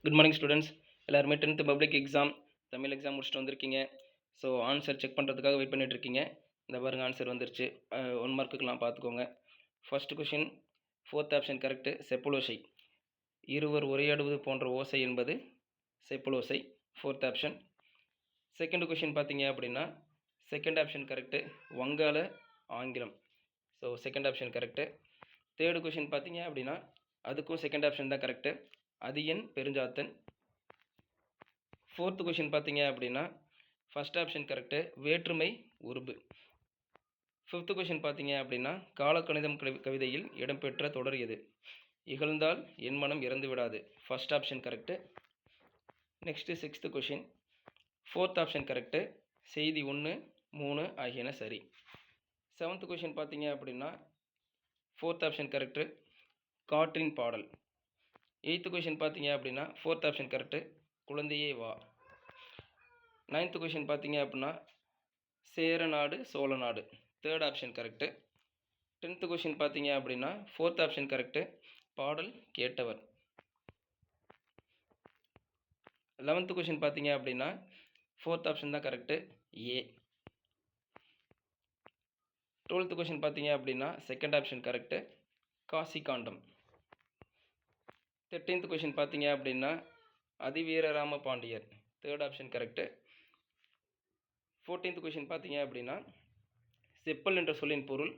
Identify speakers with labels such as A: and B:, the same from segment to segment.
A: Good morning students. எல்லாருமே 10th public exam Tamil exam முடிச்சுட்டு வந்திருக்கீங்க. ஸோ ஆன்சர் செக் பண்ணுறதுக்காக வெயிட் பண்ணிட்டு இருக்கீங்க. இந்த பாருங்க ஆன்சர் வந்துருச்சு. 1 மார்க்குக்கெலாம் பார்த்துக்கோங்க. First question, fourth option correct, செப்புலோசை. இருவர் உரையாடுவது போன்ற ஓசை என்பது செப்புலோசை, ஃபோர்த் ஆப்ஷன். செகண்ட் கொஷின் பார்த்தீங்க அப்படின்னா செகண்ட் ஆப்ஷன் கரெக்டு, வங்காள ஆங்கிலம். So second option correct. Third question பார்த்தீங்க அப்படின்னா அதுக்கும் செகண்ட் ஆப்ஷன் தான் correct, Athiyan Perunchathan. Fourth question பார்த்தீங்க அப்படின்னா ஃபஸ்ட் ஆப்ஷன் கரெக்டு, வேற்றுமை உருபு. ஃபிஃப்த்து கொஷின் பார்த்தீங்க அப்படின்னா காலக்கணிதம் கவிதையில் இடம்பெற்ற தொடர் எது? இகழ்ந்தால் என் மனம் இறந்து விடாது, first option correct. Next sixth question, fourth option correct, செய்தி 1, 3 ஆகியன சரி. செவன்த்து கொஷின் பார்த்தீங்க அப்படின்னா ஃபோர்த் ஆப்ஷன் கரெக்டு, காற்றின் பாடல். எயித்து கொஷின் பார்த்தீங்க அப்படின்னா ஃபோர்த் ஆப்ஷன் கரெக்டு, குழந்தையே வா. நைன்த்து கொஷின் பார்த்தீங்க அப்படின்னா Cheranadu Cholanadu, third option correct. 10th question பார்த்தீங்க அப்படின்னா ஃபோர்த் ஆப்ஷன் கரெக்டு, பாடல் கேட்டவர். 11th கொஷின் பார்த்தீங்க அப்படின்னா ஃபோர்த் ஆப்ஷன் தான் கரெக்டு, ஏ. 12th கொஷின் பார்த்தீங்க அப்படின்னா செகண்ட் ஆப்ஷன் கரெக்டு, காசி காண்டம். 13th கொஷின் பார்த்தீங்க அப்படின்னா அதிவீரராம பாண்டியர், third option correct. 14th question பார்த்தீங்க அப்படின்னா செப்பல் என்ற சொல்லின் பொருள்,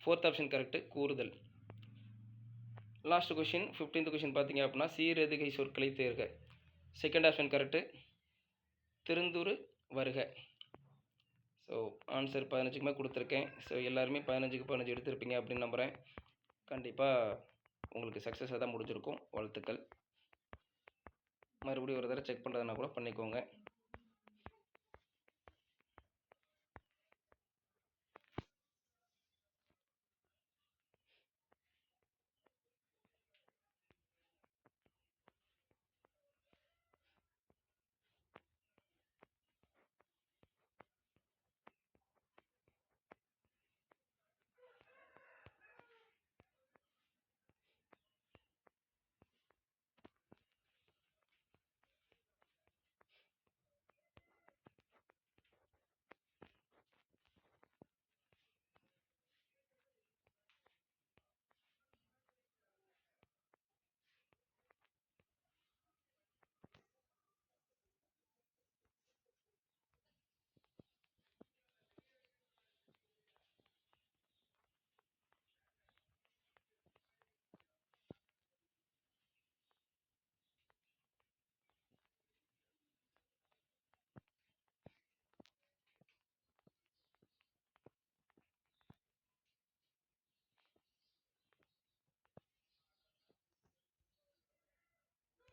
A: ஃபோர்த் ஆப்ஷன் கரெக்டு, கூறுதல். லாஸ்ட் கொஷின் 15th கொஷின் பார்த்தீங்க அப்படின்னா சீரெதுகை சொற்களை தேர்க, செகண்ட் ஆப்ஷன் கரெக்டு, திருந்துரு வருக. ஸோ ஆன்சர் 15க்குமே கொடுத்துருக்கேன். ஸோ எல்லாருமே 15க்கு 15 எடுத்திருப்பீங்க அப்படின்னு நம்புகிறேன். கண்டிப்பாக உங்களுக்கு சக்ஸஸாக தான் முடிஞ்சிருக்கும். வாழ்த்துக்கள். மறுபடியும் ஒரு தடவை செக் பண்ணுறதுனா கூட பண்ணிக்கோங்க.